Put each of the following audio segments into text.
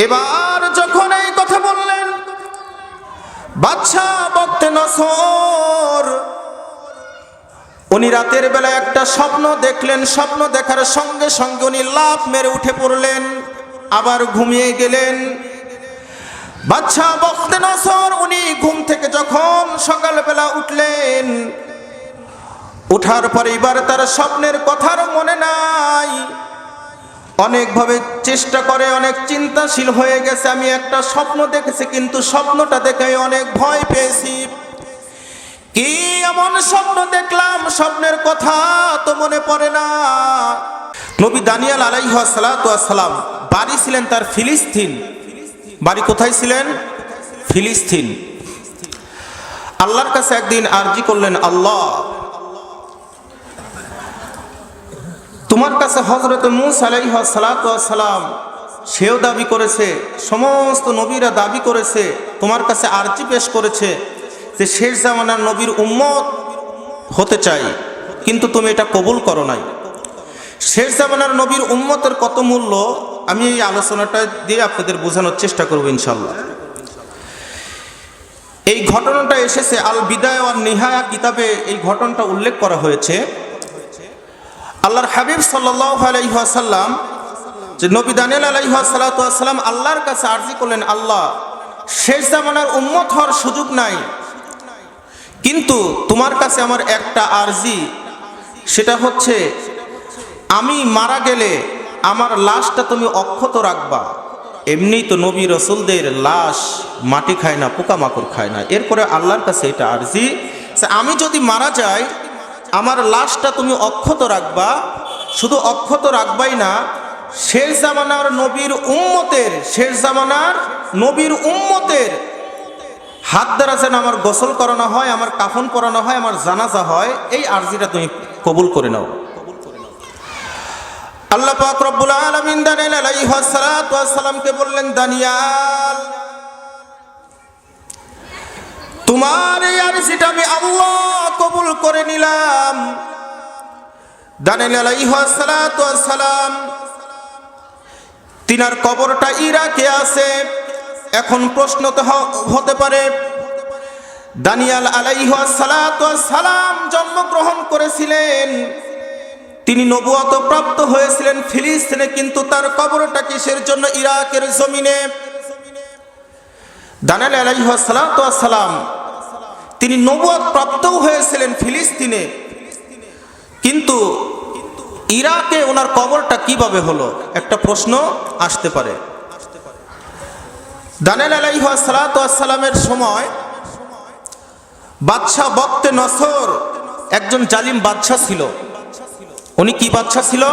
এবার যখন এই কথা বললেন, বাদশা বক্তে নসর উনি রাতের বেলা একটা স্বপ্ন দেখলেন। স্বপ্ন দেখার সঙ্গে সঙ্গে উনি লাফ মেরে উঠে পড়লেন, আবার ঘুমিয়ে গেলেন। বাদশা বক্তে নসর উনি ঘুম থেকে যখন সকালবেলা উঠলেন, উঠার পরে এবার তার স্বপ্নের কথার মনে নাই। অনেকভাবে চেষ্টা করে, অনেক চিন্তাশীল হয়ে গেছে, আমি একটা স্বপ্ন দেখেছি কিন্তু স্বপ্নটা দেখে অনেক ভয় পেয়েছি। কি এমন স্বপ্ন দেখলাম, স্বপ্নের কথা তো মনে পড়ে না। নবী দানিয়েল আলাইহিস সালাতু ওয়াস সালাম বাড়ি ছিলেন তার ফিলিস্তিন। বাড়ি কোথায় ছিলেন? ফিলিস্তিন। আল্লাহর কাছে একদিন আরজি করলেন, আল্লাহ, তোমার কাছে হযরত মূসা আলাইহিস সালাতু ওয়াস সালাম সেও দাবি করেছে, সমস্ত নবীরা দাবি করেছে, তোমার কাছে আরজি পেশ করেছে যে শেষ জামানার নবীর উম্মত হতে চাই, কিন্তু তুমি এটা কবুল করো নাই। শেষ জামানার নবীর উম্মতের কত মূল্য আমি এই আলোচনাটা দিয়ে আপনাদের বোঝানোর চেষ্টা করব ইনশাআল্লাহ। এই ঘটনাটা এসেছে আল বিদায়া ওয়ান নিহায়া কিতাবে, এই ঘটনাটা উল্লেখ করা হয়েছে। আল্লাহর হাবিব সাল্লাল্লাহু আলাইহি ওয়াসাল্লাম যে নবী দানিয়েল আলাইহিস সালাতু ওয়াস সালাম আল্লাহর কাছে আরজি করলেন, আল্লাহ, শেষ জামানার উম্মত হওয়ার সুযোগ নাই, কিন্তু তোমার কাছে আমার একটা আরজি, সেটা হচ্ছে আমি মারা গেলে আমার লাশটা তুমি অক্ষত রাখবা। এমনি তো নবী রসুলদের লাশ মাটি খায় না, পোকামাকড় খায় না। এরপরে আল্লাহর কাছে এটা আরজি, আমি যদি মারা যাই আমার লাশটা তুমি অক্ষত রাখবা। শুধু অক্ষত রাখবাই না, শেষ জামানার নবীর উম্মতের, শেষ জামানার নবীর উম্মতের হাত দ্বারা যেন আমার গোসল করানো হয়, আমার কাফন পরানো হয়, আমার জানাজা হয়, এই আরজিটা তুমি কবুল করে নাও। আল্লাহ পাক রব্বুল আলামিন দানিয়েল আলাইহিস সালাতু ওয়াস সালামকে বললেন, দানিয়াল, তোমার এই আরজিটা আমি আল্লাহ কবুল করে নিলাম। দানিয়েল আলাইহিস সালাতু ওয়াস সালাম তিনার কবরটা ইরাকে আছে। এখন প্রশ্ন তো হতে পারে, দানিয়েল আলাইহিস সালাতু ওয়াস সালাম জন্মগ্রহণ করেছিলেন, তিনি নবুয়ত প্রাপ্ত হয়েছিলেন ফিলিস্তিনে, কিন্তু তার কবরটা কিসের জন্য ইরাকের জমিনে? দানিয়েল আলাইহিস সালাতু ওয়াস সালাম তিনি নবুয়ত প্রাপ্তও হয়েছিলেন ফিলিস্তিনে, কিন্তু ইরাকে ওনার কবরটা কিভাবে হলো? একটা প্রশ্ন আসতে পারে। দানিয়েল আলাইহিস সালাতু ওয়াস সালামের সময় বাদশা বক্তে নসর একজন জালিম বাদশা ছিল। উনি কি বাদশা ছিল?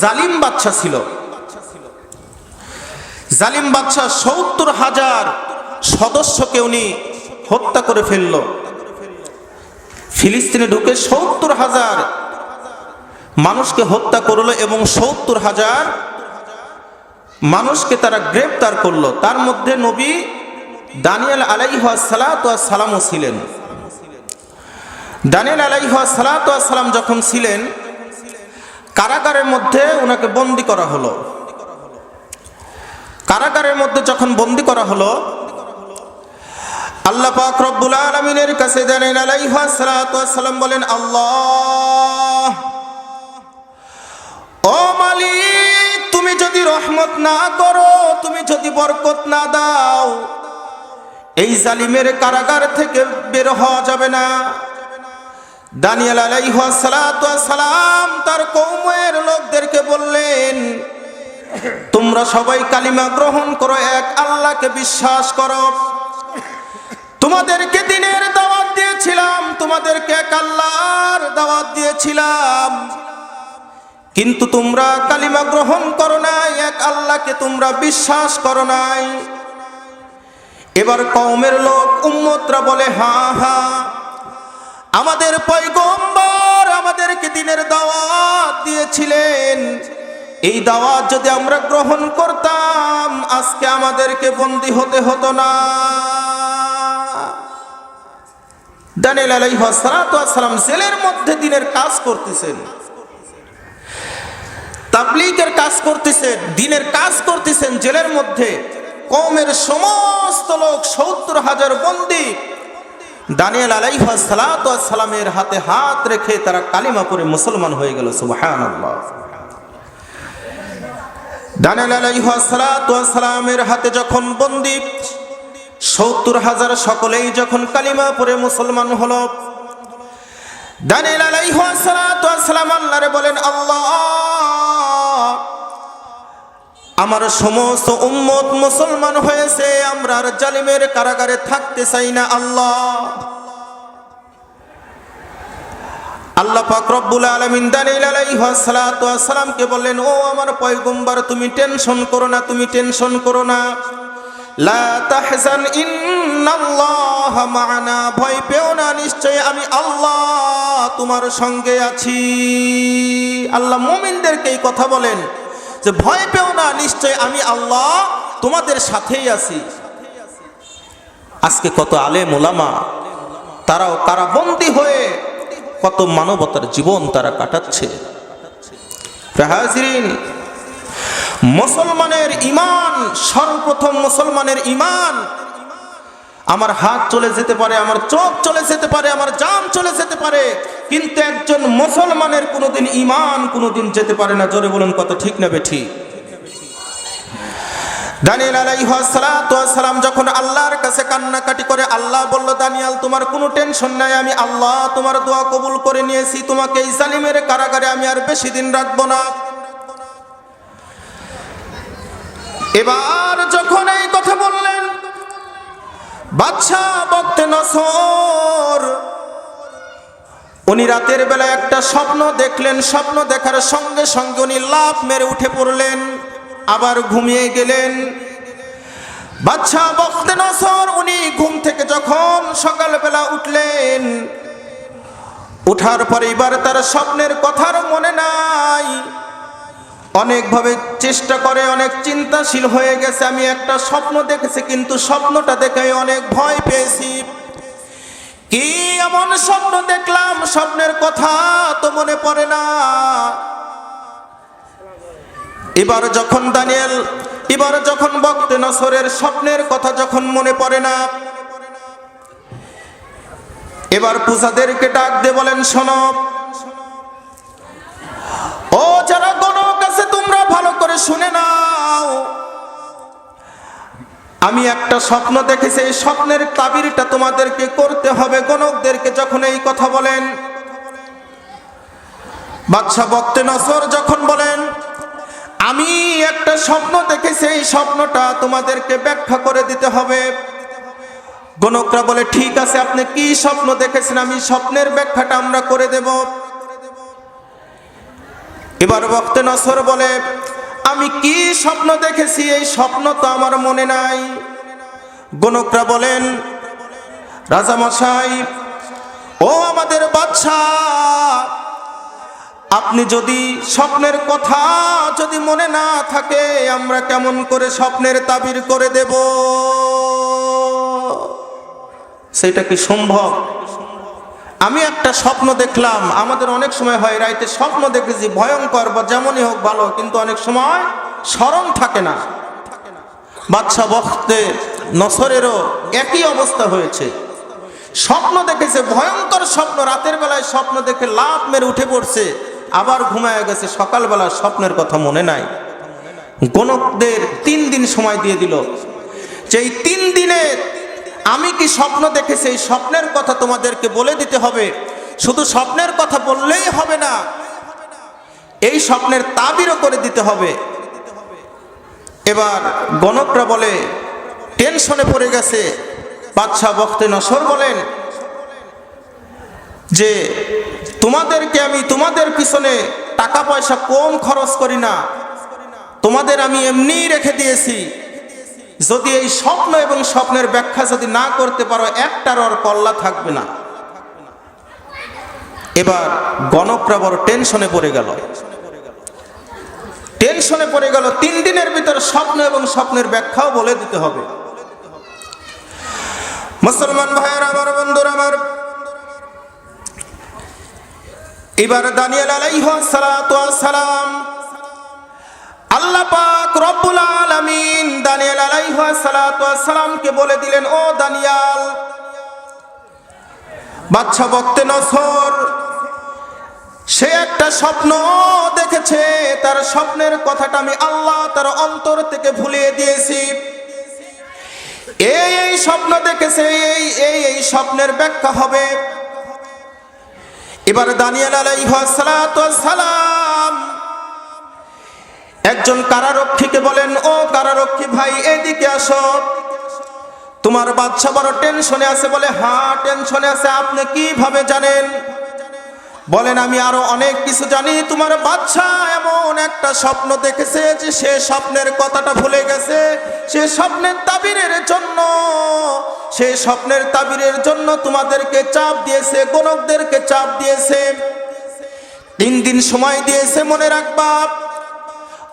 জালিম বাদশা ছিল। জালিম বাদশা ৭০,০০০ সদস্যকে উনি হত্যা করে ফেলল। ফিলিস্তিনে ঢুকে ৭০,০০০ মানুষকে হত্যা করলো এবং ৭০,০০০ মানুষকে তারা গ্রেফতার করলো। তার মধ্যে নবী দানিয়েল আলাইহিস সালাতু ওয়াস সালামও ছিলেন। দানিয়েল আলাইহিস সালাতু ওয়াস সালাম যখন ছিলেন, কারাগারের মধ্যে ওনাকে বন্দী করা হলো। কারাগারের মধ্যে যখন বন্দী করা হলো, আল্লাহ পাক রব্বুল আলামিনের কাছে দানিয়েল আলাইহিস সালাতু ওয়াস সালাম বলেন, আল্লাহ, ও মালিক, তুমি যদি রহমত না করো, তুমি যদি বরকত না দাও, এই জালিমের কারাগার থেকে বের হওয়া যাবে না। দানিয়েল আলাইহিস সালাতু ওয়াস সালাম তার কওমের লোকদেরকে বললেন, তোমরা সবাই কালিমা গ্রহণ করো, এক আল্লাহকে বিশ্বাস করো। তোমাদেরকে দ্বীনের দাওয়াত দিয়েছিলাম, তোমাদেরকে এক আল্লাহর দাওয়াত দিয়েছিলাম, কিন্তু তোমরা কালিমা গ্রহণ করো নাই, এক আল্লাহকে তোমরা বিশ্বাস করো নাই। এবার কওমের লোক উম্মতরা বলে, হ্যাঁ হ্যাঁ, আমাদের পয়গম্বর আমাদেরকে দ্বীনের দাওয়াত দিয়েছিলেন, এই দাওয়াত যদি আমরা গ্রহণ করতাম আজকে আমাদেরকে বন্দী হতে হতো না। দানিয়েল আলাইহিস সালাতু ওয়াস সালাম জেলের মধ্যে দ্বীনের কাজ করতেছেন। তাবলীগের কাজ করতেছেন, দ্বীনের কাজ করতেছেন জেলের মধ্যে। কওমের সমস্ত লোক ৭০,০০০ বন্দী দানিয়েল আলাইহিস সালামের হাতে হাত রেখে তারা কালিমা পড়ে মুসলমান হয়ে গেল। সুবহানাল্লাহ। দানিয়েল আলাইহিস সালামের হাতে যখন বন্দী ৭০,০০০ সকলেই যখন কালিমা পড়ে মুসলমান হলো, দানিয়েল আলাইহিস সালাম আল্লাহরে বলেন, আল্লাহ, আমার সমস্ত উম্মত মুসলমান হয়েছে, আমরা আর জালিমের কারাগারে থাকতে চাই না। আল্লাহ পাক রব্বুল আলামিন দানিয়েল আলাইহিস সালামকে বললেন, ও আমার পয়গম্বর, তুমি টেনশন করো না, তুমি টেনশন করো না। লা তাহজান ইন্নাল্লাহা মা'ানা, ভয় পেও না, নিশ্চয় আমি আল্লাহ তোমার সঙ্গে আছি। আল্লাহ মুমিনদেরকে এই কথা বলেন যে ভয় পেও না, নিশ্চয় আমি আল্লাহ তোমাদের সাথেই আছি। আজকে কত আলেম ওলামা তারাও কারাবন্দী হয়ে কত মানবতার জীবন তারা কাটাচ্ছে। হাজিরিন, মুসলমানের ঈমান, সর্বপ্রথম মুসলমানের ঈমান। আমার হাত চলে যেতে পারে, আমার চোখ চলে যেতে পারে, আমার জান চলে যেতে পারে, কিন্তু একজন মুসলমানের কোনোদিন ঈমান কোনোদিন যেতে পারে না। জোরে বলুন, কত ঠিক না বেঠিক? দানিয়েল আলাইহিস সালাম যখন আল্লাহর কাছে কান্নাকাটি করে, আল্লাহ বলল, দানিয়েল, তোমার কোনো টেনশন নাই, আমি আল্লাহ তোমার দোয়া কবুল করে নিয়েছি, তোমাকে এই জালিমের কারাগারে আমি আর বেশি দিন রাখবো না। এবার যখন এই কথা বললেন, বাদশা বখতে নসর উনি রাতের বেলা একটা স্বপ্ন দেখলেন। স্বপ্ন দেখার সঙ্গে সঙ্গে উনি লাফ মেরে উঠে পড়লেন, আবার ঘুমিয়ে গেলেন। বাদশা বখতে নসর উনি ঘুম থেকে যখন সকালবেলা উঠলেন, উঠার পরে এবার তার স্বপ্নের কথার মনে নাই। অনেকভাবে চেষ্টা করে, অনেক চিন্তাশীল হয়ে গেছে, আমি একটা স্বপ্ন দেখেছি, কিন্তু স্বপ্নটা দেখে অনেক ভয় পেয়েছি। কি এমন স্বপ্ন দেখলাম, স্বপ্নের কথা তো মনে পড়ে না। এবার যখন বখতে নসরের স্বপ্নের কথা যখন মনে পড়ে না, এবার পূজাদেরকে ডাক দিয়ে বলেন, শোনো, ও যারা গণক আছে, তোমরা ভালো করে শুনে নাও। আমি একটা স্বপ্ন দেখেছি, এই স্বপ্নের তাবিরটা তোমাদেরকে করতে হবে। গণকদেরকে যখন এই কথা বলেন, বাদশা বখতে নসর যখন বলেন, আমি একটা স্বপ্ন দেখেছি, এই স্বপ্নটা তোমাদেরকে ব্যাখ্যা করে দিতে হবে। গণকরা বলে, ঠিক আছে, আপনি কি স্বপ্ন দেখেছেন, আমি স্বপ্নের ব্যাখ্যাটা আমরা করে দেব। এবার বখতে নসর বলে, আমি কি স্বপ্ন দেখেছি এই স্বপ্ন তো আমার মনে নাই। গণকরা বলেন, রাজামশাই, ও আমাদের বাদশাহ, আপনি যদি স্বপ্নের কথা যদি মনে না থাকে, আমরা কেমন করে স্বপ্নের তাবির করে দেব? সেটা কি সম্ভব? আমি একটা স্বপ্ন দেখলাম, আমাদের অনেক সময় হয় রাইতে স্বপ্ন দেখেছি ভয়ঙ্কর বা যেমনই হোক ভালো, কিন্তু অনেক সময় স্মরণ থাকে না। বাদশা বখতে নসরেরও একই অবস্থা হয়েছে। স্বপ্ন দেখেছে, ভয়ঙ্কর স্বপ্ন, রাতের বেলায় স্বপ্ন দেখে লাফ মেরে উঠে পড়ছে, আবার ঘুমায় গেছে, সকালবেলা স্বপ্নের কথা মনে নাই। গণকদের 3 দিন সময় দিয়ে দিল, যে এই 3 দিনে আমি কি স্বপ্ন দেখেছি এই স্বপ্নের কথা তোমাদেরকে বলে দিতে হবে। শুধু স্বপ্নের কথা বললেই হবে না, এই স্বপ্নের তাবিরও করে দিতে হবে। এবার গণকরা বলে, টেনশনে পড়ে গেছে। বাদশা বখতে নসর বলেন যে, তোমাদেরকে আমি তোমাদের পিছনে টাকা পয়সা কম খরচ করি না, তোমাদের আমি এমনি রেখে দিয়েছি। যদি এই স্বপ্ন এবং স্বপ্নের ব্যাখ্যা যদি না করতে পারো, একটার ওর কল্লা থাকবে না। এবার গণকরা বড় টেনশনে পড়ে গেল। 3 দিনের ভিতর স্বপ্ন এবং স্বপ্নের ব্যাখ্যাও বলে দিতে হবে। মুসলমান ভাইয়ের আমার, বন্ধুরা আমার, এবার দানিয়েল আলাইহিস সালাম আল্লাহ পাক রব্বুল আলামিন দানিয়েল আলাইহিস সালাতু ওয়াস সালামকে বলে দিলেন, ও দানিয়াল, বাদশা বক্তে নসর সে একটা স্বপ্ন দেখেছে, তার স্বপ্নের কথাটা আমি আল্লাহ তার অন্তর থেকে ভুলিয়ে দিয়েছি। এই স্বপ্ন দেখেছে, এই স্বপ্নের ব্যাখ্যা হবে। এবার দানিয়েল আলাইহিস সালাতু ওয়াস সালাম একজন কারারক্ষীকে বলেন, ও কারারক্ষী ভাই, এদিকে আসো, তোমার বাদশা বড় টেনশনে আছে। বলে, হ্যাঁ টেনশনে আছে। আপনি কিভাবে জানেন? বলেন, আমি আরো অনেক কিছু জানি। তোমার বাদশা এমন একটা স্বপ্ন দেখেছে যে সে স্বপ্নের কথাটা ভুলে গেছে। সে স্বপ্নের তাবিরের জন্য তোমাদেরকে চাপ দিয়েছে, গণকদেরকে চাপ দিয়েছে, 3 দিন সময় দিয়েছে। মনে রাখবা,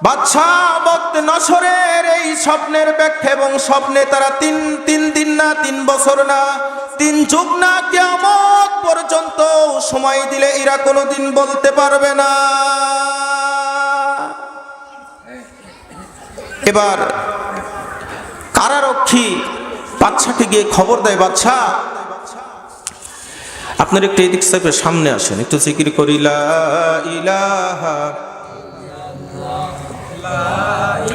বাদশা বক্তে নসরের এই স্বপ্নের ব্যাখ্যা এবং স্বপ্নে তারা তিন দিন না, 3 বছর না, 3 যুগ না, কিয়ামত পর্যন্ত সময় দিলে এরা কোনোদিন বলতে পারবে না। এবার কারারক্ষী বাদশাকে গিয়ে খবর দেয়, বাদশা আপনার একটু এদিক সাইডে সামনে আসেন, একটু জিকির করি লা ইলাহা,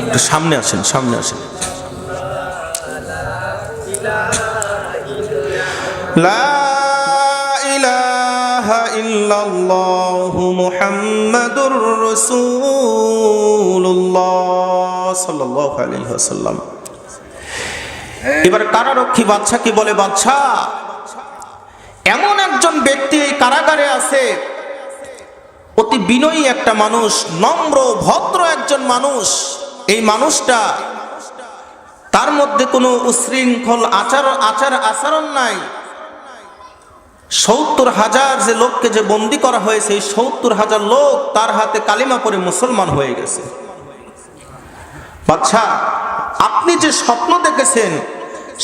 একটু সামনে আসেন, সামনে আসেন। লা ইলাহা ইল্লাল্লাহু মুহাম্মাদুর রাসূলুল্লাহ সাল্লাল্লাহু আলাইহি ওয়াসাল্লাম। এবার কারারক্ষী বাদশাকে বলে, বাদশা এমন একজন ব্যক্তি এই কারাগারে আছে, অতি বিনয়ী একটা মানুষ, নম্র ভদ্র একজন মানুষ। এই মানুষটা, তার মধ্যে কোনো উশৃঙ্খল আচরণ নাই। ৭০,০০০ যে লোককে যে বন্দী করা হয়েছে, এই ৭০,০০০ লোক তার হাতে কালিমা পড়ে মুসলমান হয়ে গেছে। বাদশা, আপনি যে স্বপ্ন দেখেছেন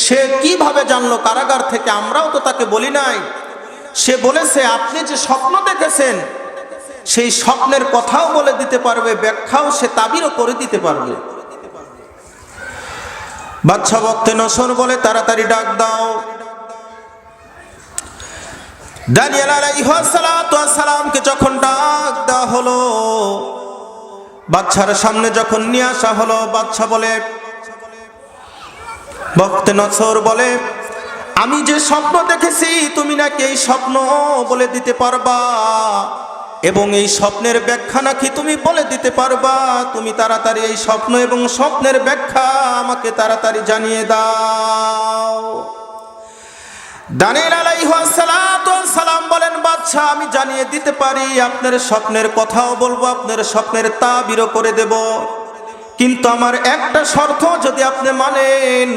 সে কিভাবে জানলো কারাগার থেকে? আমরাও তো তাকে বলি নাই। সে বলেছে আপনি যে স্বপ্ন দেখেছেন সেই স্বপ্নের কথাও বলে দিতে পারবে, ব্যাখ্যাও সে তাবিরও করে দিতে পারবে। বাদশা বক্তে নসর বলে, তাড়াতাড়ি ডাক দাও। দানিয়েল আলাইহিস সালাতু ওয়াস সালামকে যখন ডাক দেওয়া হলো, বাদশার সামনে যখন নিয়ে আসা হলো, বাদশা বলে, বক্তে নসর বলে, আমি যে স্বপ্ন দেখেছি তুমি নাকি এই স্বপ্ন বলে দিতে পারবা, এবং এই স্বপ্নের ব্যাখ্যা নাকি তুমি বলে দিতে পারবা। তুমি তাড়াতাড়ি এই স্বপ্ন এবং স্বপ্নের ব্যাখ্যা আমাকে তাড়াতাড়ি জানিয়ে দাও। দানিয়েল আলাইহিস সালাতু ওয়াস সালাম বলেন, বাদশা আমি জানিয়ে দিতে পারি, আপনার স্বপ্নের কথাও বলবো, আপনার স্বপ্নের তাবিরও করে দেব, কিন্তু আমার একটা শর্ত যদি আপনি মানেন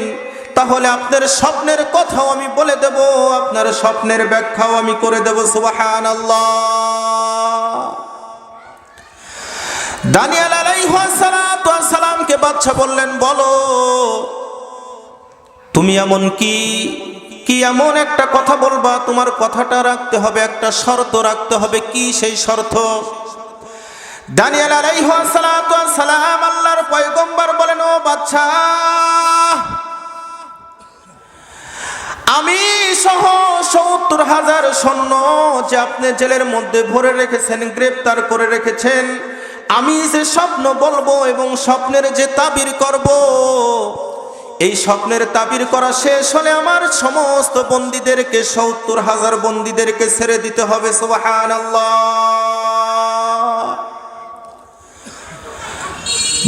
তাহলে আপনার স্বপ্নের কথাও আমি বলে দেব, আপনার স্বপ্নের ব্যাখ্যাও আমি করে দেব। সুবহানাল্লাহ। দানিয়েল আলাইহিস সালাতু ওয়াস সালামকে বাদশা বললেন, বলো তুমি এমন কি এমন একটা কথা বলবা, তোমার কথাটা রাখতে হবে, একটা শর্ত রাখতে হবে। কি সেই শর্ত? দানিয়েল আলাইহিস সালাতু ওয়াস সালাম আল্লাহর পয়গম্বর বলেন, ও বাদশা, আমি সহ ৭০,০০০ সৈন্য যে আপনি জেলের মধ্যে ভরে রেখেছেন, গ্রেফতার করে রেখেছেন, আমি যে স্বপ্ন বলবো এবং স্বপ্নের যে তাবির করব, এই স্বপ্নের তাবির করা শেষ হলে আমার সমস্ত বন্দীদেরকে, ৭০,০০০ বন্দীদেরকে ছেড়ে দিতে হবে। সুবহানাল্লাহ।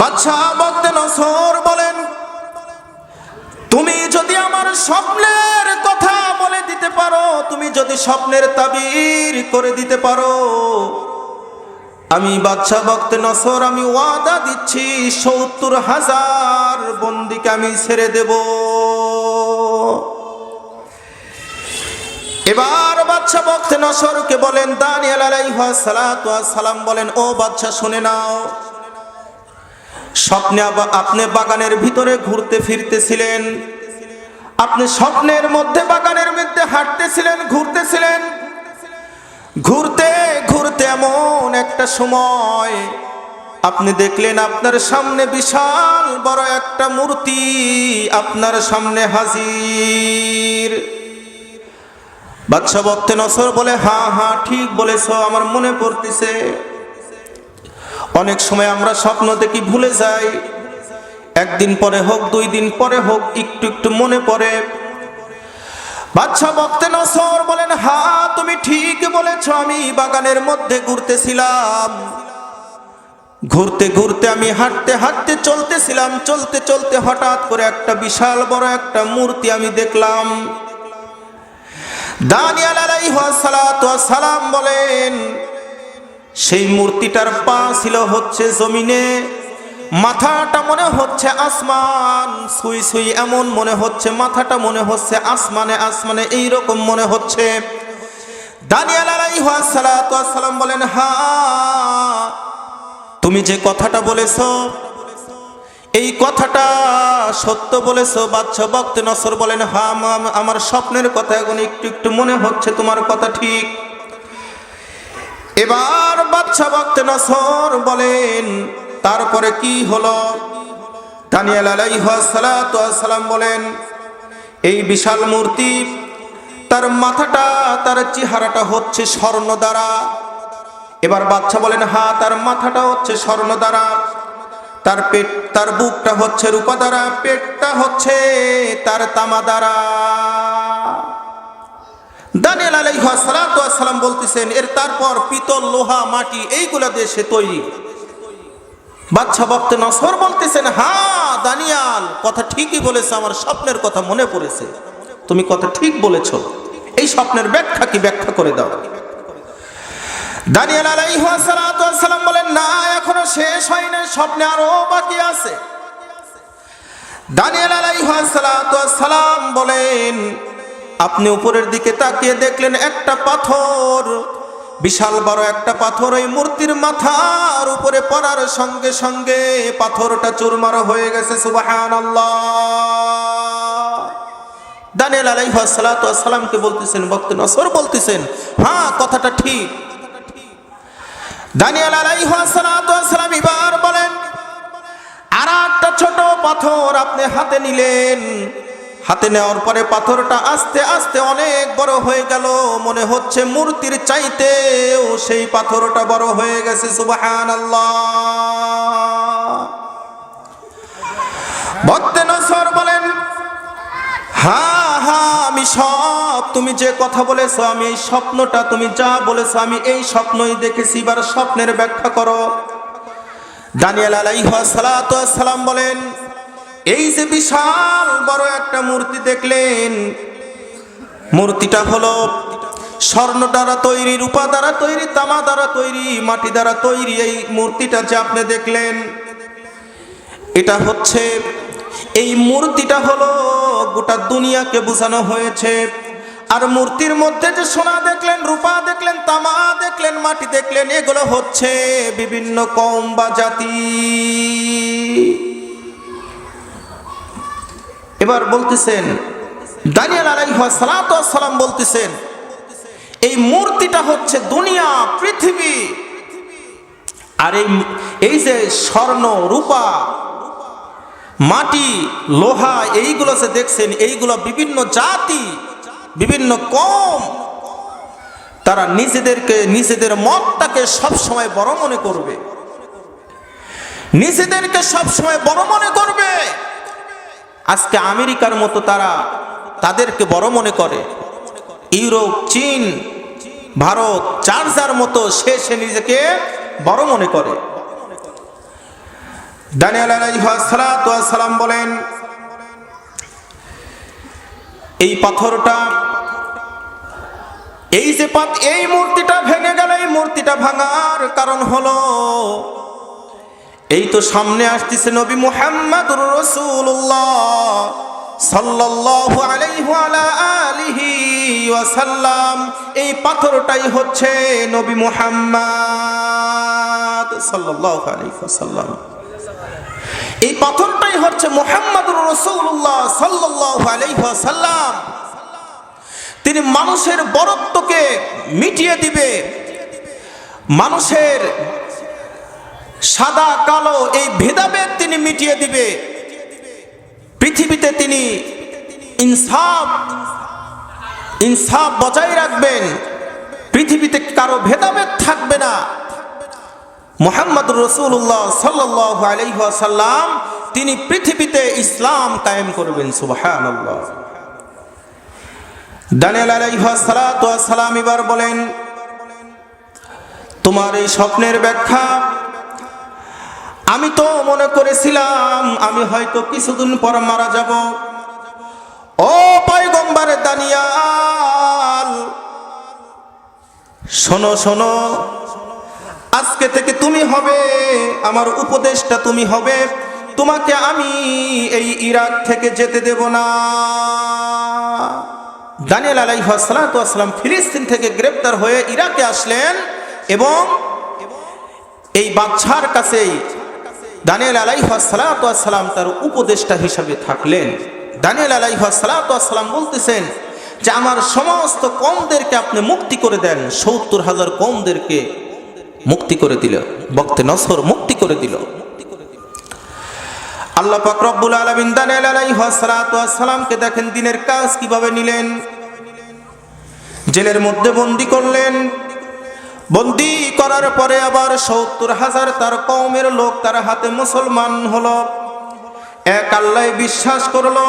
বাদশা বক্তে নসর বলেন, তুমি যদি আমার স্বপ্নের কথা বলে দিতে পারো, তুমি যদি স্বপ্নের তাবির করে দিতে পারো, আমি বাদশা বক্তে নসর আমি ওয়াদা দিচ্ছি ৭০,০০০ বন্দীকে আমি ছেড়ে দেব। এবার বাদশা বক্তে নসরকে বলেন, দানিয়েল আলাইহিস সালাতু ওয়াস সালাম বলেন, ও বাদশা শুনে নাও, স্বপ্নে আপনি বাগানের ভিতরে ঘুরতে ফিরতেছিলেন, আপনি স্বপ্নের মধ্যে বাগানের মধ্যে হাঁটতেছিলেন, ঘুরতেছিলেন, ঘুরতে ঘুরতে এমন একটা সময় আপনি দেখলেন আপনার সামনে বিশাল বড় একটা মূর্তি আপনার সামনে হাজির। বাদশা বক্তে নসর বলে, হ্যাঁ হ্যাঁ ঠিক বলেছ, আমার মনে পড়তেছে। অনেক সময় আমরা স্বপ্ন দেখি ভুলে যাই, একদিন পরে হোক 2 দিন পরে হোক একটু একটু মনে পড়ে। বাদশা বক্তে নসর বলেন, হ্যাঁ তুমি ঠিক বলেছ, আমি বাগানের মধ্যে ঘুরতেছিলাম, ঘুরতে ঘুরতে আমি হাঁটতে হাঁটতে চলতেছিলাম, চলতে চলতে হঠাৎ করে একটা বিশাল বড় একটা মূর্তি আমি দেখলাম। দানিয়েল আলাইহিস সালাম বলেন, সেই মূর্তিটার পা ছিল হচ্ছে জমিনে, মাথাটা মনে হচ্ছে আসমান, সুই সুই এমন মনে হচ্ছে, মাথাটা মনে হচ্ছে আসমানে আসমানে, এইরকম মনে হচ্ছে। দানিয়েল আলাইহিস সালাম বলেন, হ্যাঁ তুমি যে কথাটা বলেছ এই কথাটা সত্য বলেছ। বাদশা বক্তে নসর বলেন, হ্যাঁ আমার স্বপ্নের কথা এখন একটু একটু মনে হচ্ছে, তোমার কথা ঠিক। এবার বাদশা বক্তে নসর বলেন, তারপরে কি হলো? দানিয়েল আলাইহিস সালাম বলেন, এই বিশাল মূর্তি, তার মাথাটা, তার চেহারাটা হচ্ছে স্বর্ণ দ্বারা। এবার বাদশা বলেন, হ্যাঁ তার মাথাটা হচ্ছে স্বর্ণ দ্বারা, তার পেট, তার বুকটা হচ্ছে রূপা দ্বারা, পেটটা হচ্ছে তার তামা দ্বারা। দানিয়েল আলাইহিস সালাম বলতেছেন, এর তারপর পিতল, লোহা, মাটি এইগুলা দিয়ে সে তৈরি। বাদশা বক্তে নসর বলতেছেন, হ্যাঁ দানিয়াল কথা ঠিকই বলেছে, আমার স্বপ্নের কথা মনে পড়েছে, তুমি কথা ঠিক বলেছ, এই স্বপ্নের ব্যাখ্যা কি, ব্যাখ্যা করে দাও। দানিয়েল আলাইহিস সালাম বলেন, না এখনো শেষ হয় না, স্বপ্নে আরো বাকি আছে। দানিয়েল আলাইহিস সালাম বলেন, আপনি উপরের দিকে তাকিয়ে দেখলেন একটা পাথর, বিশাল বড় একটা পাথর, এই মূর্তির মাথার উপরে পড়ার সঙ্গে সঙ্গে পাথরটা চুরমার হয়ে গেছে। সুবহানাল্লাহ। দানিয়েল আলাইহিস সালামকে বলতেছেন, বক্তে নসর বলতেছেন, হ্যাঁ কথাটা ঠিক। দানিয়েল আলাইহিস সালাম এবার বলেন, আর একটা ছোট পাথর আপনি হাতে নিলেন, হাতে নেওয়ার পরে পাথরটা আস্তে আস্তে অনেক বড় হয়ে গেল, মনে হচ্ছে মূর্তির চাইতেও সেই পাথরটা বড় হয়ে গেছে। সুবহানাল্লাহ। বক্তে নসর বলেন, হ্যাঁ হ্যাঁ আমি সব, তুমি যে কথা বলেছো, আমি এই স্বপ্নটা, তুমি যা বলেছো আমি এই স্বপ্নই দেখেছি, এবার স্বপ্নের ব্যাখ্যা করো। দানিয়েল আলাইহিস সালাম বলেন, এই যে বিশাল বড় একটা মূর্তি দেখলেন, মূর্তিটা হলো স্বর্ণ দ্বারা তৈরি, রূপা দ্বারা তৈরি, তামা দ্বারা তৈরি, মাটি দ্বারা তৈরি। এই মূর্তিটা যে আপনি দেখলেন, এটা হচ্ছে, এই মূর্তিটা হলো গোটা দুনিয়াকে বোঝানো হয়েছে। আর মূর্তির মধ্যে যে সোনা দেখলেন, রূপা দেখলেন, তামা দেখলেন, মাটি দেখলেন, এগুলো হচ্ছে বিভিন্ন কওম বা জাতি। এবার বলতেছেন, দানিয়েল আলাইহিস সালাম বলতেছেন, এই মূর্তিটা হচ্ছে দুনিয়া, পৃথিবী। আর এই যে স্বর্ণ, রূপা, মাটি, লোহা, এইগুলো যে দেখছেন, এইগুলো বিভিন্ন জাতি, বিভিন্ন কওম, তারা নিজেদেরকে, নিজেদের মতটাকে সবসময় বড় মনে করবে, নিজেদেরকে সবসময় বড় মনে করবে। আজকে আমেরিকার মতো তারা তাদেরকে বড় মনে করে, ইউরোপ, চীন, ভারত, যার যার মতো সে নিজেকে বড় মনে করে। দানিয়েল আলাইহিস সালাম বলেন, এই পাথরটা, এই যে এই মূর্তিটা ভেঙে গেল, এই মূর্তিটা ভাঙার কারণ হলো, এই তো সামনে আসতেছে নবী মুহাম্মদুর রাসূলুল্লাহ সাল্লাল্লাহু আলাইহি ওয়া আলিহি ওয়াসাল্লাম। এই পাথরটাই হচ্ছে নবী মুহাম্মদ সাল্লাল্লাহু আলাইহি ওয়াসাল্লাম। এই পাথরটাই হচ্ছে মুহাম্মদুর রাসূলুল্লাহ সাল্লাল্লাহু আলাইহি ওয়াসাল্লাম। তিনি মানুষের বরত্বকে মিটিয়ে দিবে, মানুষের সাদা কালো এই ভেদাভেদ তিনি মিটিয়ে দিবে। পৃথিবীতে তিনি ইনসাফ বজায় রাখবেন। পৃথিবীতে কারো ভেদাভেদ থাকবে না। মুহাম্মদুর রাসূলুল্লাহ সাল্লাল্লাহু আলাইহি ওয়াসাল্লাম তিনি পৃথিবীতে ইসলাম কায়েম করবেন। সুবহানাল্লাহ। দানিয়েল আলাইহিস সালাতু ওয়াস সালাম এবার বলেন, তোমার এই স্বপ্নের ব্যাখ্যা আমি তো মনে করেছিলাম আমি হয়তো কিছুদিন পর মারা যাব। ও পয়গম্বর দানিয়েল, শোনো শোনো, আজকে থেকে তুমি হবে আমার উপদেশটা, তুমি হবে। তোমাকে আমি এই ইরাক থেকে যেতে দেব না। দানিয়েল আলাইহিস সালাতু ওয়াস সালাম ফিলিস্তিন থেকে গ্রেফতার হয়ে ইরাকে আসলেন এবং এই বাদশার কাছেই দানিয়েল আলাইহিস সালাতু ওয়াস সালাম তার উপদেষ্টা হিসাবে থাকলেন। দানিয়েল আলাইহিস সালাতু ওয়াস সালাম বলতেছেন যে আমার সমস্ত কওমদেরকে আপনি মুক্তি করে দেন। ৭০,০০০ কওমদেরকে মুক্তি করে দিল, বক্তে নসর মুক্তি করে দিল। আল্লাহ পাক রব্বুল আলামিন দানিয়েল আলাইহিস সালাতু ওয়াস সালামকে দেখেন দিনের কাজ কিভাবে নিলেন। জেলের মধ্যে বন্দী করলেন। বন্দী করার পরে আবার ৭০,০০০ তার কওমের লোক তার হাতে মুসলমান হলো, এক আল্লাহ বিশ্বাস করলো।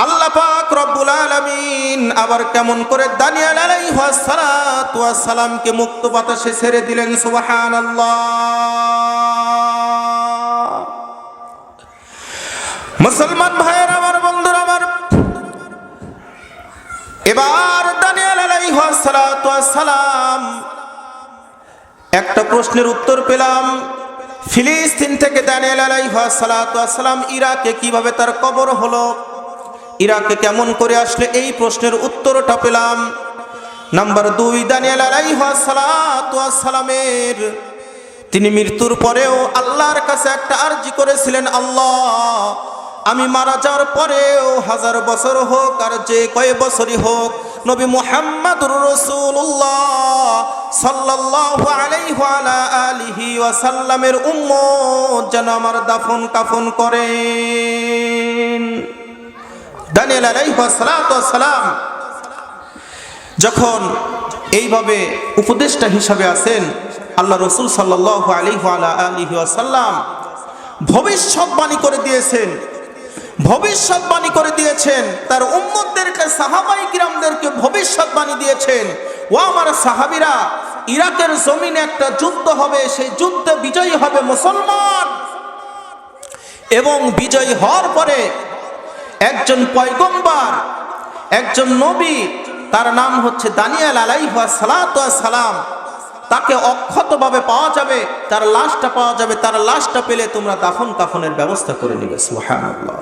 আল্লাহ পাক রব্বুল আলামিন আবার কেমন করে দানিয়েল আলাইহিস সালাতু ওয়াস সালামকে মুক্ত বাতাসে ছেড়ে দিলেন। সুবহানাল্লাহ। মুসলমান ভাইয়ের আমার, বন্ধুরা আমার, এবার দানিয়েল আলাইহিস সালাতু ওয়াস সালাম একটা প্রশ্নের উত্তর পেলাম। ফিলিস্তিন থেকে দানিয়েল আলাইহিস সালাতু ওয়াস সালাম ইরাকে কিভাবে তার কবর হলো, ইরাকে কেমন করে আসলে, এই প্রশ্নের উত্তরটা পেলাম। নাম্বার ২, দানিয়েল আলাইহিস সালাতু ওয়াস সালামের তিনি মৃত্যুর পরেও আল্লাহর কাছে একটা আরজি করেছিলেন, আল্লাহ আমি মারা যাওয়ার পরেও ১০০০ বছর হোক আর যে কয় বছরই হোক, নবী মুহাম্মদুর রাসূলুল্লাহ সাল্লাল্লাহু আলাইহি ওয়া আলিহি ওয়াসাল্লামের উম্মত যেন আমার দাফন কাফন করেন। দানিয়েল আলাইহিস সালাতু ওয়াস সালাম যখন এইভাবে উপদেষ্টা হিসাবে আছেন, আল্লাহ রাসূল সাল্লাল্লাহু আলাইহি ওয়া আলিহি ওয়াসাল্লাম ভবিষ্যৎবাণী করে দিয়েছেন তার উম্মতদেরকে, সাহাবায়ে কিরামদেরকে ভবিষ্যৎবাণী দিয়েছেন, ও আমার সাহাবীরা, ইরাকের জমিনে একটা যুদ্ধ হবে, সেই যুদ্ধে বিজয়ী হবে মুসলমান, এবং বিজয়ী হওয়ার পরে একজন পয়গম্বর, একজন নবী, তার নাম হচ্ছে দানিয়েল আলাইহিস সালাতু ওয়াস সালাম, তাকে অক্ষতভাবে পাওয়া যাবে, তার লাশটা পাওয়া যাবে। তার লাশটা পেলে তোমরা দাফন কাফনের ব্যবস্থা করে নিবে। সুবহানাল্লাহ।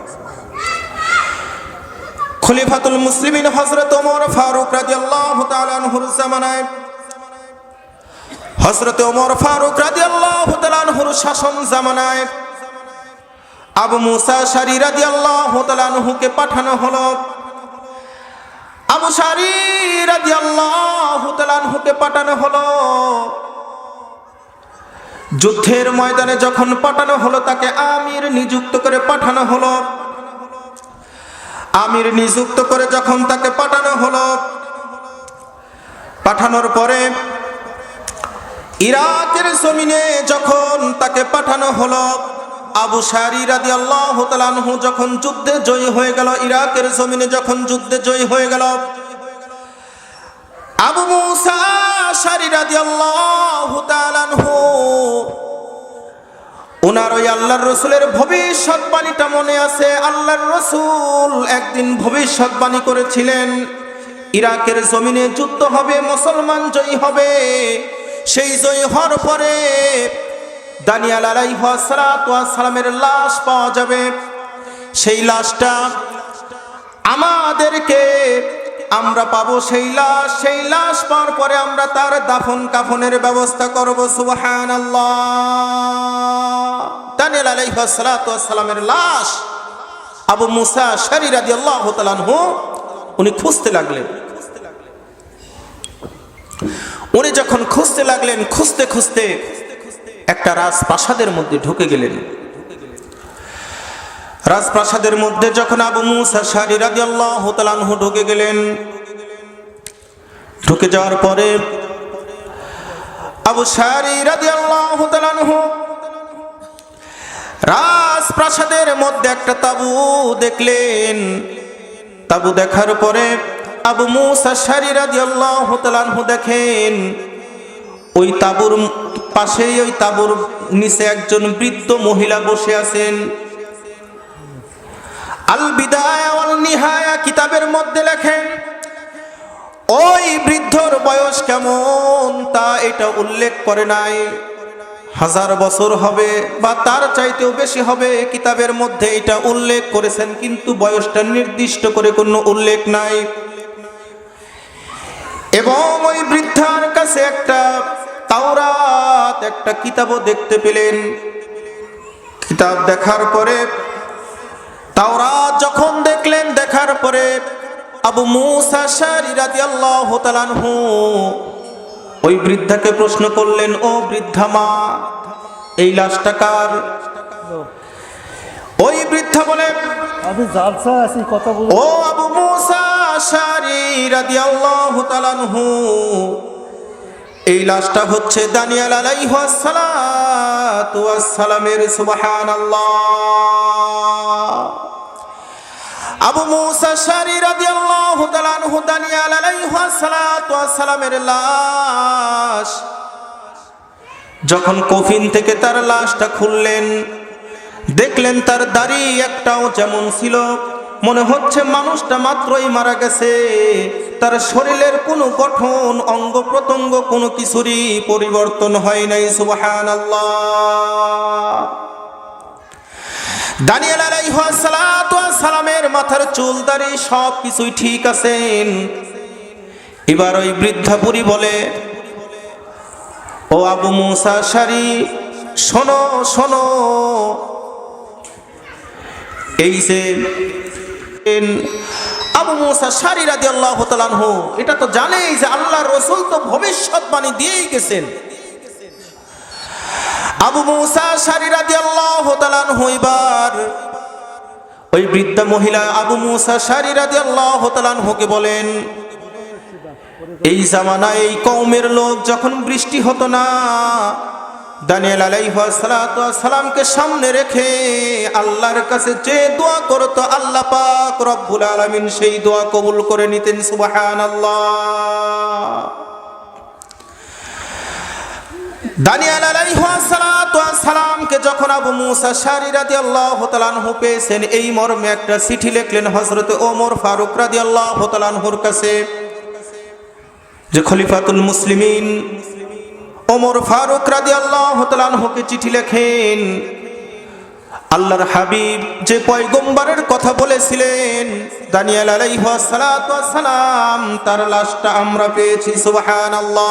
খলিফাতুল মুসলিমিন হযরত ওমর ফারুক রাদিয়াল্লাহু তাআলা আনহুর জামানায়, হযরত ওমর ফারুক রাদিয়াল্লাহু তাআলা আনহুর শাসন জামানায় আবু মুসা আশআরী রাদিয়াল্লাহু তাআলা আনহুকে পাঠানো হলো। আবু আশআরী রাদিয়াল্লাহু তাআলা আনহুকে পাঠানো হলো। যুদ্ধের ময়দানে যখন পাঠানো হলো, তাকে আমির নিযুক্ত করে পাঠানো হলো। আমির নিযুক্ত করে যখন তাকে পাঠানো হলো, পাঠানোর পরে ইরাকের জমিনে যখন তাকে পাঠানো হলো, আবু আশআরী রাদিয়াল্লাহু তাআলা আনহু যখন যুদ্ধে জয়ী হয়ে গেল, ইরাকের জমিনে যখন যুদ্ধে জয়ী হয়ে গেল, আবু মুসা আশআরী রাদিয়াল্লাহু তাআলা আনহু ওনার ওই আল্লাহর রাসূলের ভবিষ্যৎবাণীটা মনে আছে। আল্লাহর রাসূল একদিন ভবিষ্যৎবাণী করেছিলেন, ইরাকের জমিনে যুদ্ধ হবে, মুসলমান জয়ী হবে। সেই জয়ী হওয়ার পরে দানিয়েল আলাইহিস সালাতু ওয়াস সালামের লাশ পাওয়া যাবে। সেই লাশটা আমাদেরকে, আমরা পাবো সেই লাশ পাওয়ার পরে আমরা তার দাফন কাফনের ব্যবস্থা করব। সুবহানাল্লাহ। দানিয়েল আলাইহিস সালাতু ওয়াস সালামের লাশ আবু মুসা আশআরী রাদিয়াল্লাহু তাআলা আনহু উনি খুঁজতে লাগলেন। উনি যখন খুঁজতে লাগলেন, খুঁজতে খুঁজতে একটা রাজপ্রাসাদের মধ্যে ঢুকে গেলেন। রাজপ্রাসাদের মধ্যে যখন আবু মুসা আশআরী রাদিয়াল্লাহু তাআলা আনহু ঢুকে গেলেন, ঢুকে যাওয়ার পরে আবু আশআরী রাদিয়াল্লাহু তাআলা আনহু রাজপ্রাসাদের মধ্যে একটা তাঁবু দেখলেন। তাঁবু দেখার পরে আবু মুসা আশআরী রাদিয়াল্লাহু তাআলা আনহু দেখেন ওই তাঁবুর পাশেই, ওই তাঁবুর নিচে একজন বৃদ্ধ মহিলা বসে আছেন। আল বিদায়া ওয়াল নিহায়া কিতাবের মধ্যে লেখেন ওই বৃদ্ধর বয়স কেমন তা এটা উল্লেখ করে নাই। 1000 বছর হবে বা তার চাইতেও বেশি হবে, কিতাবের মধ্যে এটা উল্লেখ করেছেন, কিন্তু বয়সটা নির্দিষ্ট করে কোনো উল্লেখ নাই। এবং ওই বৃদ্ধার কাছে একটা তাওরাত, একটা কিতাবও দেখতে পেলেন। কিতাব দেখার পরে, তাওরাত যখন দেখলেন, দেখার পরে আবু মুসা আশআরী রাদিয়াল্লাহু তাআলা আনহু ওই বৃদ্ধাকে প্রশ্ন করলেন, ও বৃদ্ধা মা, এই লাশটা কার? ওই বৃদ্ধা বলে, ও আবু মুসা আশআরী রাদিয়াল্লাহু তাআলা আনহু, এই লাশটা হচ্ছে দানিয়েল আলাইহিস সালাতু ওয়াস সালামের। সুবহানাল্লাহ। আবু মুসা আশআরী রাদিয়াল্লাহু তাআলা আনহু দানিয়েল আলাইহিস সালাতু ওয়াস সালামের লাশ যখন কফিন থেকে তার লাশটা খুললেন, দেখলেন তার দাড়ি একটাও যেমন ছিল, মনে হচ্ছে মানুষটা মাত্রই মারা গেছে। তার শরীরের কোনো গঠন, অঙ্গ প্রত্যঙ্গ কোনো কিছুরই পরিবর্তন হয় নাই। সুবহানাল্লাহ। দানিয়েল আলাইহিস সালাতু ওয়াস সালামের মাথার চুল দাড়ি সব কিছুই ঠিক আছেন। এবার ওই বৃদ্ধা বুড়ি বলে, ও আবু মুসা আশআরী, শোনো শোনো, এই যে আবু মুসা আশআরী রাদিয়াল্লাহু তাআলা আনহু এটা তো জানেই যে আল্লাহর রাসূল তো ভবিষ্যৎবাণী দিয়েই গেছেন। আবু মুসা আশআরী রাদিয়াল্লাহু তাআলা আনহু এবার ওই বৃদ্ধা মহিলা আবু মুসা আশআরী রাদিয়াল্লাহু তাআলা আনহুকে বলেন, এই জামানায় এই কওমের লোক যখন বৃষ্টি হতো না, দানিয়েল আলাইহিস সালাতু ওয়াস সালামকে সামনে রেখে আল্লাহর কাছে যে দোয়া করতো, আল্লাহ পাক রব্বুল আলামিন সেই দোয়া কবুল করে নিতেন। সুবহানাল্লাহ। দানিয়েল আলাইহিস সালাতু ওয়াস সালামকে যখন আবু মুসা আশআরী রাদিয়াল্লাহু তাআলা আনহু পেয়েছেন, এই মর্মে একটা চিঠি লিখলেন হযরত ওমর ফারুক রাদিয়াল্লাহু তাআলা আনহুর কাছে, যে খলিফাতুল মুসলিমিন ওমর ফারুক রাদিয়াল্লাহু তাআলা আনহুকে চিঠি লেখেন, আল্লাহর হাবিব যে পয়গম্বরের কথা বলেছিলেন দানিয়েল আলাইহিস সালাতু ওয়াস সালাম, তার লাশটা আমরা পেয়েছি। সুবহানাল্লাহ।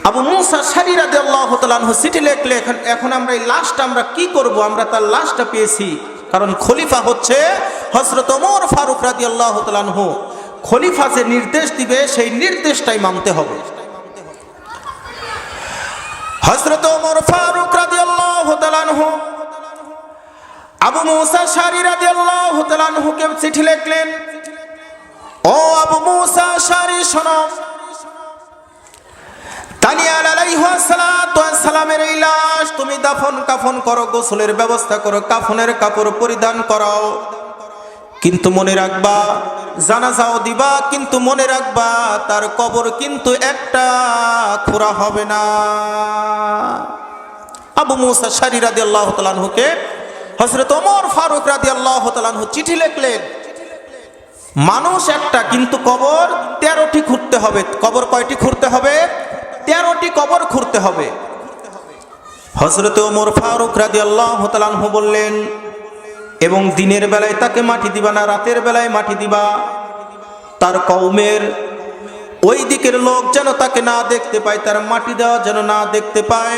আবু মুসা আশআরী রাদিয়াল্লাহু তাআলা আনহু চিঠি লিখলে, এখন আমরা এই লাশটা আমরা কি করব? আমরা তার লাশটা পেয়েছি। কারণ খলিফা হচ্ছে হযরত ওমর ফারুক রাদিয়াল্লাহু তাআলা আনহু। খলিফা যে নির্দেশ দিবে সেই নির্দেশটাই মানতে হবে। হযরত ওমর ফারুক রাদিয়াল্লাহু তাআলা আনহু আবু মুসা আশআরী রাদিয়াল্লাহু তাআলা আনহুকে চিঠি লিখলেন, ও আবু মুসা আশআরী শোনো, দানিয়েল আলাইহিস সালাতু ওয়াস সালামের এই লাশ তুমি দাফন কাফন করো, গোসলের ব্যবস্থা করো, কাফনের কাপড় পরিধান করাও, কিন্তু মনে রাখবা জানাজাও দিবা, কিন্তু মনে রাখবা তার কবর কিন্তু একটা খোঁড়া হবে না। আবু মুসা আশআরী রাদিয়াল্লাহু তাআলা আনহুকে হযরত ওমর ফারুক রাদিয়াল্লাহু তাআলা আনহু চিঠি লিখলেন, মানুষ একটা, কিন্তু কবর 13টি খুঁড়তে হবে। কবর কয়টি খুঁড়তে হবে? 13টি কবর খুঁড়তে হবে। হযরত ওমর ফারুক রাদিয়াল্লাহু তাআলা আনহু বললেন, এবং দিনের বেলায় তাকে মাটি দিবা না, রাতের বেলায় মাটি দিবা, তার কওমের ওই দিকের লোক যেন তাকে না দেখতে পায়, তার মাটি দেওয়া যেন না দেখতে পায়।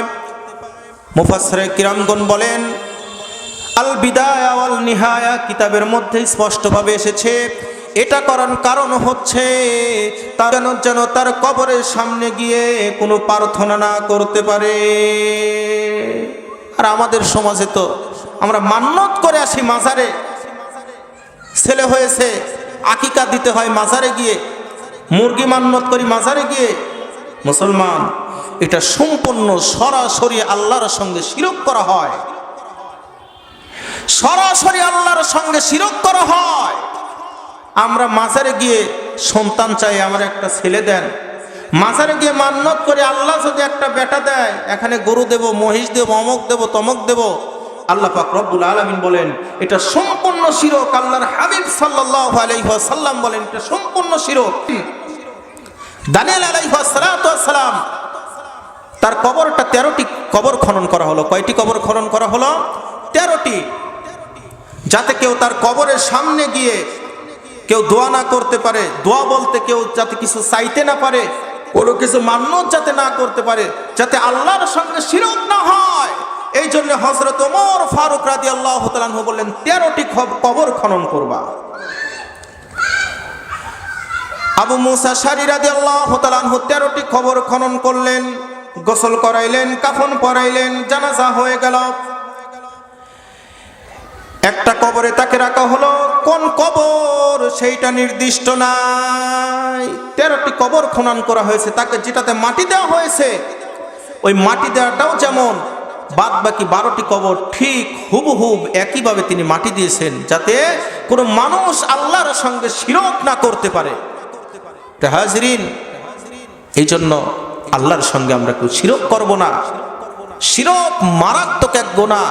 মুফাসসিরে কিরামগণ বলেন, আল বিদায়া ওয়াল নিহায়া কিতাবের মধ্যে স্পষ্টভাবে এসেছে, এটা করার কারণ হচ্ছে তার যেন তার কবরের সামনে গিয়ে কোনো প্রার্থনা না করতে পারে। আর আমাদের সমাজে তো আমরা মান্যত করে আসি মাজারে, ছেলে হয়েছে আকিকা দিতে হয় মাজারে গিয়ে, মুরগি মান্যত করি মাজারে গিয়ে। মুসলমান, এটা সম্পূর্ণ সরাসরি আল্লাহর সঙ্গে শিরক করা হয়, সরাসরি আল্লাহর সঙ্গে শিরক করা হয়। আমরা মাজারে গিয়ে সন্তান চাই, আমার একটা ছেলে দেন, মাজারে গিয়ে মান্যত করে আল্লাহ যদি একটা বেটা দেয়, এখানে গরু দেব, মহিষ দেব, অমক দেব, তমক দেব। আল্লাহ পাক রব্বুল আলামিন বলেন এটা সম্পূর্ণ শিরক। আল্লাহর হাবিব সাল্লাল্লাহু আলাইহি ওয়াসাল্লাম বলেন এটা সম্পূর্ণ শিরক। দানিয়েল আলাইহিস সালাতু ওয়াস সালাম তার কবরটা 13টি কবর খনন করা হলো। কয়টি কবর খনন করা হলো? 13টি। যাতে কেউ তার কবরের সামনে গিয়ে কেউ দোয়া না করতে পারে, দোয়া বলতে কেউ যাতে কিছু চাইতে না পারে, কোনো কিছু মান্যত যাতে না করতে পারে, যাতে আল্লাহর সঙ্গে শিরক না হয়। এই জন্য হযরত ওমর ফারুক রাদিয়াল্লাহু তাআলা আনহু বললেন 13টি কবর খনন করবা। আবু মুসা আশআরী রাদিয়াল্লাহু তাআলা আনহু 13টি কবর খনন করলেন, গোসল করাইলেন, কাফন পরাইলেন, জানাজা হয়ে গেল। একটা কবরে তাকে রাখা হলো, কোন কবর সেইটা নির্দিষ্ট নাই। 13টি কবর খনন করা হয়েছে, তাকে যেটাতে মাটি দেওয়া হয়েছে ওই মাটি দেওয়াটাও যেমন বাদ বাকি 12টি কবর ঠিক হুবহুব একইভাবে তিনি মাটি দিয়েছেন, যাতে কোনো মানুষ আল্লাহর সঙ্গে শিরক না করতে পারে। হাজরিন, এই জন্য আল্লাহর সঙ্গে আমরা কেউ শিরক করব না। শিরক মারাত্মক এক গুনাহ।